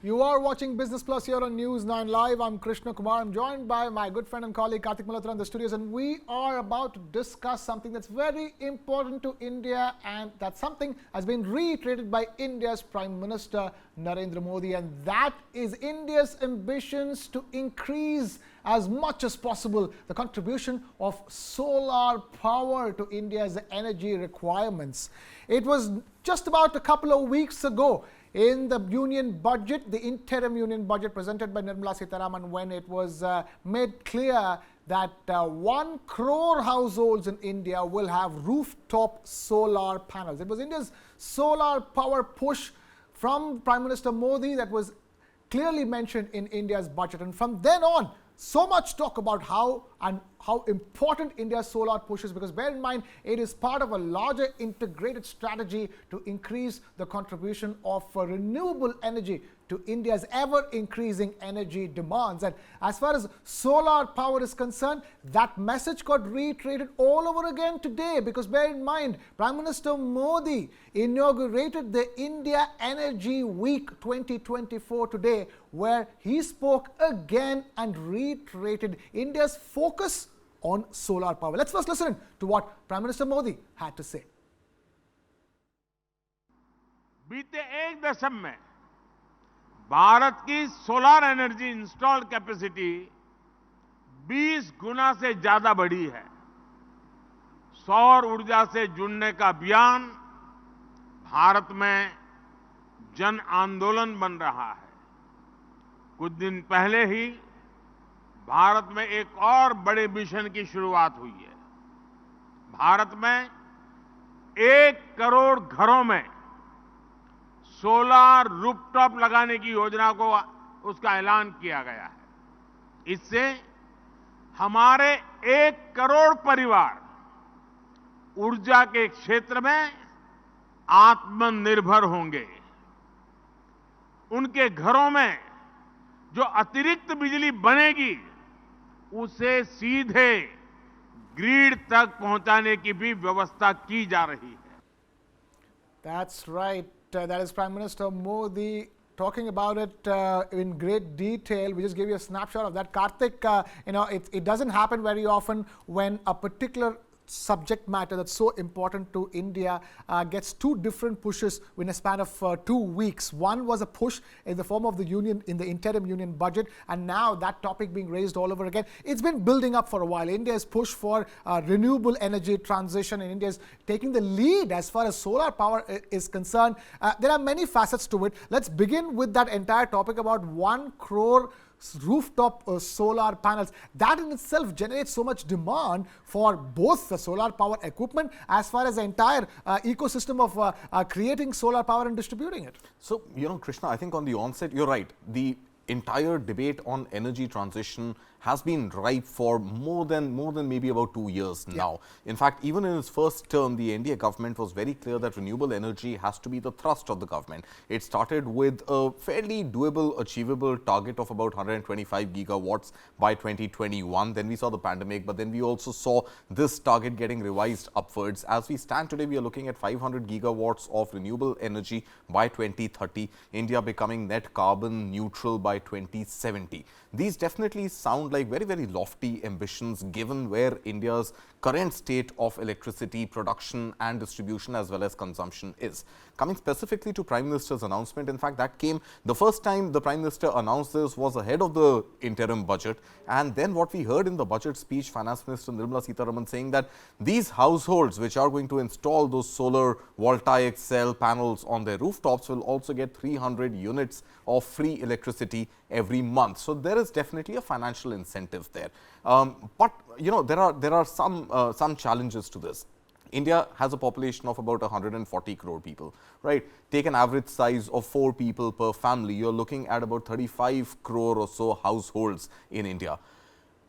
You are watching Business Plus here on News 9 Live. I'm Krishnakumar. I'm joined by my good friend and colleague Kartik Malhotra in the studios, and we are about to discuss something that's very important to India, and that something has been reiterated by India's Prime Minister Narendra Modi, and that is India's ambitions to increase as much as possible the contribution of solar power to India's energy requirements. It was just about a couple of weeks ago in the union budget, the interim union budget presented by Nirmala Sitharaman, when it was made clear that 1 crore households in India will have rooftop solar panels. It was India's solar power push from Prime Minister Modi that was clearly mentioned in India's budget. And from then on, so much talk about how important India's solar push is, because bear in mind, it is part of a larger integrated strategy to increase the contribution of renewable energy to India's ever-increasing energy demands. And as far as solar power is concerned, that message got reiterated all over again today, because bear in mind, Prime Minister Modi inaugurated the India Energy Week 2024 today, where he spoke again and reiterated India's focus on solar power. Let's first listen to what Prime Minister Modi had to say. बीते एक दशक में भारत की solar energy installed capacity 20 गुना से ज्यादा बढ़ी है। सौर ऊर्जा से जुड़ने का अभियान भारत में जन आंदोलन बन रहा है। कुछ दिन पहले ही भारत में एक और बड़े मिशन की शुरुआत हुई है। भारत में 1 करोड़ घरों में सोलर रूफटॉप लगाने की योजना को उसका ऐलान किया गया है। इससे हमारे 1 करोड़ परिवार ऊर्जा के क्षेत्र में आत्मनिर्भर होंगे। उनके घरों में जो अतिरिक्त बिजली बनेगी उसे सीधे ग्रिड तक पहुंचाने की भी व्यवस्था की जा रही है। That's right. That is Prime Minister Modi talking about it in great detail. We just gave you a snapshot of that. Kartik, it doesn't happen very often when a particular subject matter that's so important to India gets two different pushes in a span of 2 weeks. One was a push in the form of the union, in the interim union budget, and now that topic being raised all over again. It's been building up for a while. India's push for renewable energy transition, and India is taking the lead as far as solar power is concerned. There are many facets to it. Let's begin with that entire topic about 1 crore rooftop solar panels. That in itself generates so much demand for both the solar power equipment as far as the entire ecosystem of creating solar power and distributing it. So, Krishna, I think on the onset, you're right. The entire debate on energy transition has been ripe for more than maybe about 2 years now. In fact, even in its first term, the NDA government was very clear that renewable energy has to be the thrust of the government. It started with a fairly doable, achievable target of about 125 gigawatts by 2021. Then we saw the pandemic, but then we also saw this target getting revised upwards. As we stand today, we are looking at 500 gigawatts of renewable energy by 2030, India becoming net carbon neutral by 2070. These definitely sound like very, very lofty ambitions given where India's current state of electricity production and distribution as well as consumption is. Coming specifically to Prime Minister's announcement, in fact, that came the first time the Prime Minister announced this was ahead of the interim budget, and then what we heard in the budget speech, Finance Minister Nirmala Sitharaman saying that these households which are going to install those solar voltaic cell panels on their rooftops will also get 300 units of free electricity every month. So there is definitely a financial incentive there. But there are some challenges to this. India has a population of about 140 crore people, right? Take an average size of 4 people per family. You're looking at about 35 crore or so households in India.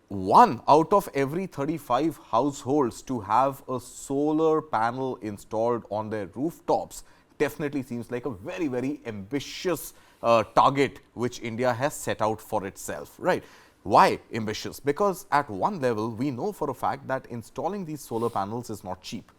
1 out of every 35 households to have a solar panel installed on their rooftops definitely seems like a very, very ambitious target which India has set out for itself, right? Why ambitious? Because at one level, we know for a fact that installing these solar panels is not cheap.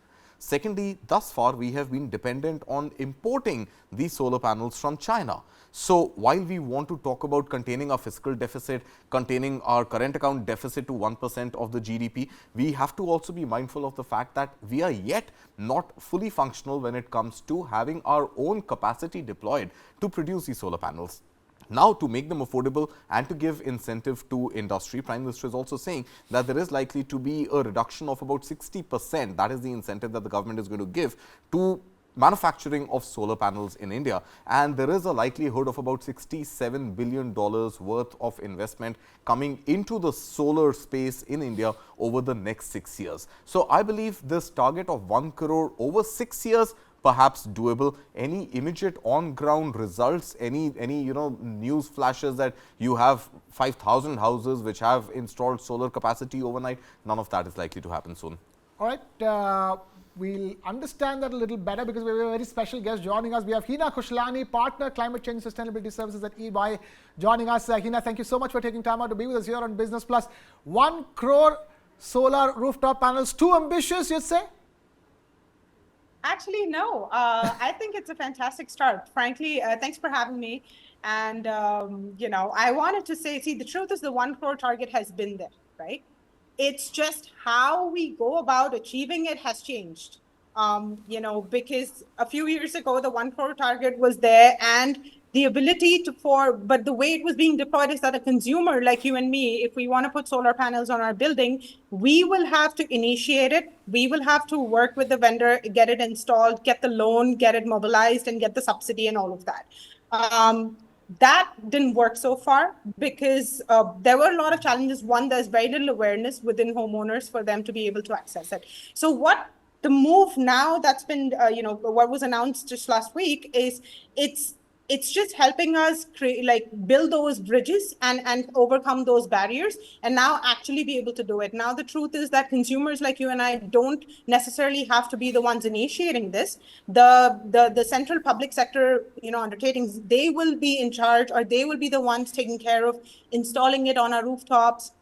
Secondly, thus far we have been dependent on importing these solar panels from China. So while we want to talk about containing our fiscal deficit, containing our current account deficit to 1% of the GDP, we have to also be mindful of the fact that we are yet not fully functional when it comes to having our own capacity deployed to produce these solar panels. Now, to make them affordable and to give incentive to industry, Prime Minister is also saying that there is likely to be a reduction of about 60%. That is the incentive that the government is going to give to manufacturing of solar panels in India, and there is a likelihood of about $67 billion worth of investment coming into the solar space in India over the next 6 years. So I believe this target of 1 crore over 6 years perhaps doable. Any immediate on ground results, any news flashes that you have 5,000 houses which have installed solar capacity overnight, none of that is likely to happen soon. All right. We'll understand that a little better because we have a very special guest joining us. We have Hina Kushhalani, Partner Climate Change Sustainability Services at EY, joining us. Hina, thank you so much for taking time out to be with us here on Business Plus. 1 crore solar rooftop panels, too ambitious, you'd say? Actually, no. I think it's a fantastic start. Frankly, thanks for having me. And, I wanted to say, the truth is the 1 crore target has been there, right? It's just how we go about achieving it has changed. Because a few years ago, the 1 crore target was there and the ability but the way it was being deployed is that a consumer like you and me, if we want to put solar panels on our building, we will have to initiate it. We will have to work with the vendor, get it installed, get the loan, get it mobilized, and get the subsidy and all of that. That didn't work so far because there were a lot of challenges. One, there's very little awareness within homeowners for them to be able to access it. So what the move now that's been, what was announced just last week is it's just helping us build those bridges and overcome those barriers and now actually be able to do it. Now, the truth is that consumers like you and I don't necessarily have to be the ones initiating this. The central public sector, undertakings, they will be in charge, or they will be the ones taking care of installing it on our rooftops,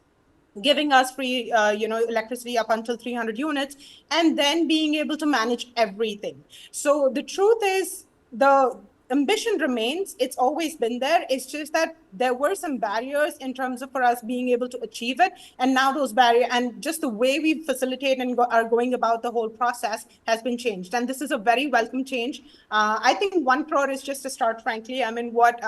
giving us free, electricity up until 300 units, and then being able to manage everything. So the truth is the ambition remains. It's always been there. It's just that there were some barriers in terms of for us being able to achieve it. And now those barriers and just the way we facilitate and are going about the whole process has been changed. And this is a very welcome change. I think 1 crore is just a start, frankly. I mean, what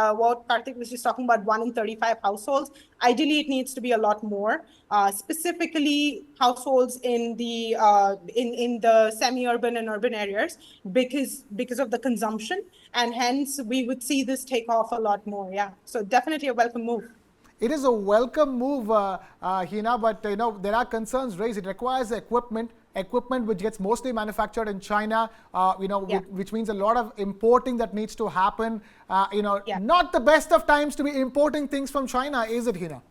Kartik was just talking about, 1 in 35 households. Ideally, it needs to be a lot more, specifically households in the semi-urban and urban areas because of the consumption. And hence, we would see this take off a lot more. Yeah. So definitely a welcome move. It is a welcome move, Hina, but there are concerns raised. It requires equipment which gets mostly manufactured in China, which means a lot of importing that needs to happen. Not the best of times to be importing things from China, is it, Hina?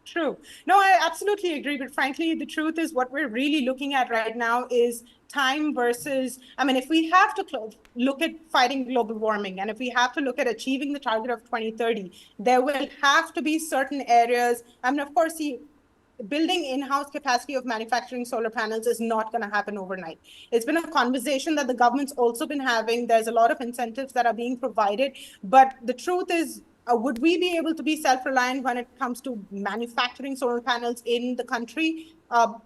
True. No, I absolutely agree. But frankly, the truth is what we're really looking at right now is time versus, if we have to look at fighting global warming, and if we have to look at achieving the target of 2030, there will have to be certain areas. Of course, building in-house capacity of manufacturing solar panels is not going to happen overnight. It's been a conversation that the government's also been having. There's a lot of incentives that are being provided. But the truth is, would we be able to be self-reliant when it comes to manufacturing solar panels in the country?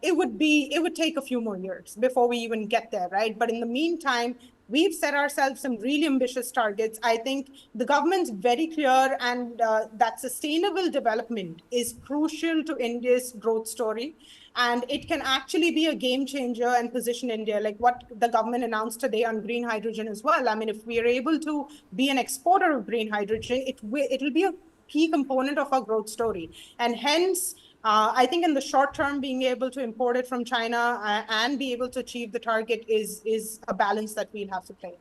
It would take a few more years before we even get there, right? But in the meantime, we've set ourselves some really ambitious targets. I think the government's very clear, and that sustainable development is crucial to India's growth story. And it can actually be a game changer and position India, like what the government announced today on green hydrogen as well. If we are able to be an exporter of green hydrogen, it will be a key component of our growth story. And hence, I think in the short term, being able to import it from China and be able to achieve the target is a balance that we'll have to play.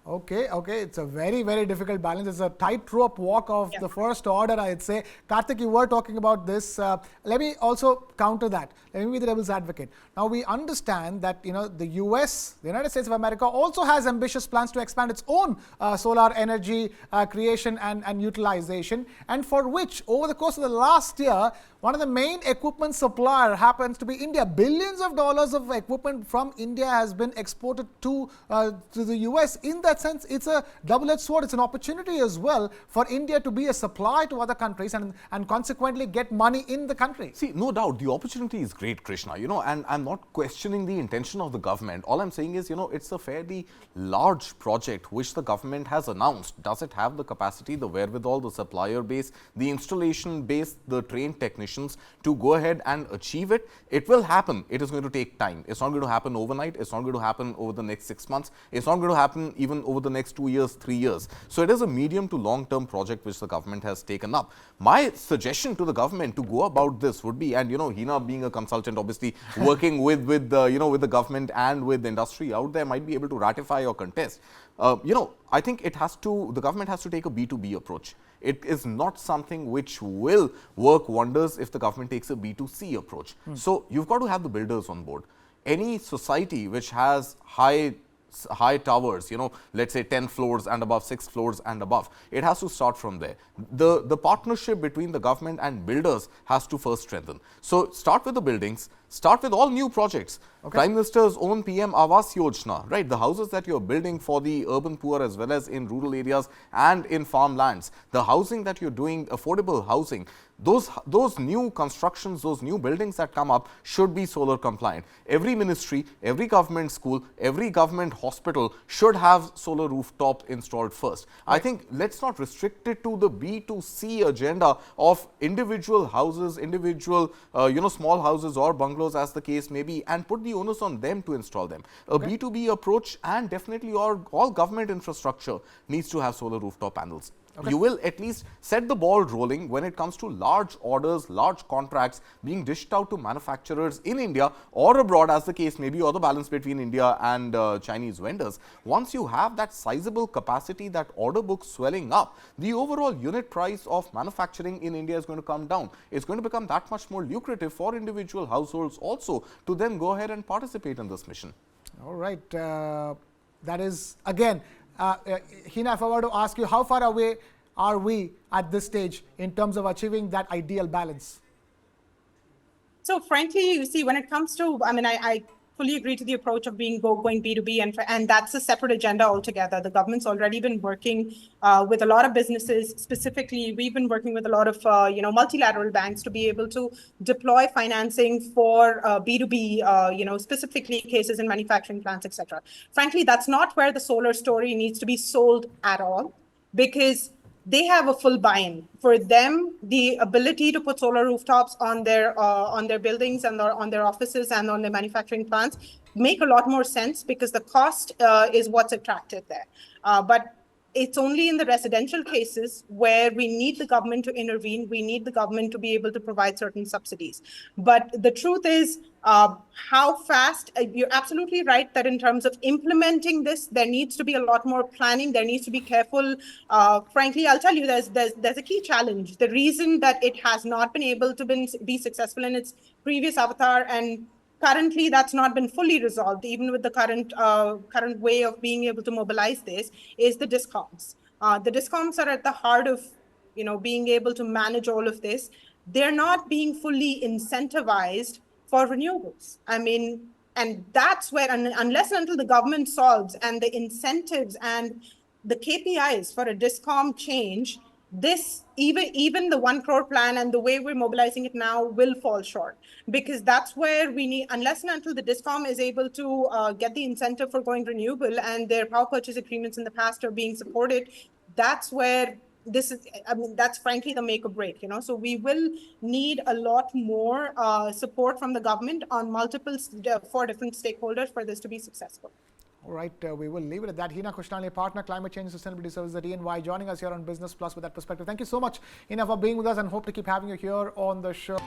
Okay, it's a very, very difficult balance. It's a tightrope walk of the first order, I'd say. Kartik, you were talking about this. Let me also counter that. Let me be the devil's advocate. Now, we understand that, the US, the United States of America, also has ambitious plans to expand its own solar energy creation and utilization, and for which, over the course of the last year, one of the main equipment supplier happens to be India. Billions of dollars of equipment from India has been exported to the US. In that sense, it's a double-edged sword. It's an opportunity as well for India to be a supply to other countries and consequently get money in the country. See, no doubt, the opportunity is great, Krishna, and I'm not questioning the intention of the government. All I'm saying is, it's a fairly large project which the government has announced. Does it have the capacity, the wherewithal, the supplier base, the installation base, the trained technicians to go ahead and achieve it? It will happen. It is going to take time. It's not going to happen overnight. It's not going to happen over the next 6 months. It's not going to happen even over the next 2 years, 3 years. So it is a medium to long-term project which the government has taken up. My suggestion to the government to go about this would be, and Hina being a consultant, obviously working with the government and with the industry out there, might be able to ratify or contest. I think the government has to take a B2B approach. It is not something which will work wonders if the government takes a B2C approach. So you've got to have the builders on board. Any society which has high towers, let's say 10 floors and above, 6 floors and above, it has to start from there. The partnership between the government and builders has to first strengthen. So start with the buildings, start with all new projects. Prime Minister's own PM Awas Yojana, right? The houses that you're building for the urban poor as well as in rural areas and in farmlands, the housing that you're doing, affordable housing, those new constructions, those new buildings that come up should be solar compliant. Every ministry, every government school, every government hospital should have solar rooftop installed first. Right. I think let's not restrict it to the B2C agenda of individual houses, individual small houses or bungalows as the case may be, and put the onus on them to install them. A B2B approach, and definitely all government infrastructure needs to have solar rooftop panels. You will at least set the ball rolling when it comes to large orders, large contracts being dished out to manufacturers in India or abroad as the case may be, or the balance between India and Chinese vendors. Once you have that sizable capacity, that order book swelling up, the overall unit price of manufacturing in India is going to come down. It's going to become that much more lucrative for individual households also to then go ahead and participate in this mission. All right. That is, again, Hina, if I were to ask you, how far away are we at this stage in terms of achieving that ideal balance? So frankly, you see, when it comes to, I fully agree to the approach of going B2B, and that's a separate agenda altogether. The government's already been working with a lot of businesses. Specifically, we've been working with a lot of multilateral banks to be able to deploy financing for B2B, specifically cases in manufacturing plants, etc. Frankly, that's not where the solar story needs to be sold at all, because they have a full buy-in. For them, the ability to put solar rooftops on their buildings and on their offices and on their manufacturing plants make a lot more sense, because the cost is what's attractive there. But it's only in the residential cases where we need the government to intervene. We need the government to be able to provide certain subsidies. But the truth is, how fast, you're absolutely right that in terms of implementing this, there needs to be a lot more planning. There needs to be careful. Frankly, I'll tell you, there's a key challenge. The reason that it has not been able to be successful in its previous avatar, and currently that's not been fully resolved, even with the current way of being able to mobilize this, is the discoms. The discoms are at the heart of being able to manage all of this. They're not being fully incentivized for renewables. And that's where, unless and until the government solves and the incentives and the KPIs for a discom change, this, even the 1 crore plan and the way we're mobilizing it now will fall short, because that's where we need, unless and until the discom is able to get the incentive for going renewable, and their power purchase agreements in the past are being supported, that's where this is, that's frankly the make or break, So we will need a lot more support from the government on for different stakeholders for this to be successful. All right, we will leave it at that. Hina Kushani, Partner, Climate Change and Sustainability Services at EY, joining us here on Business Plus with that perspective. Thank you so much, Hina, for being with us, and hope to keep having you here on the show.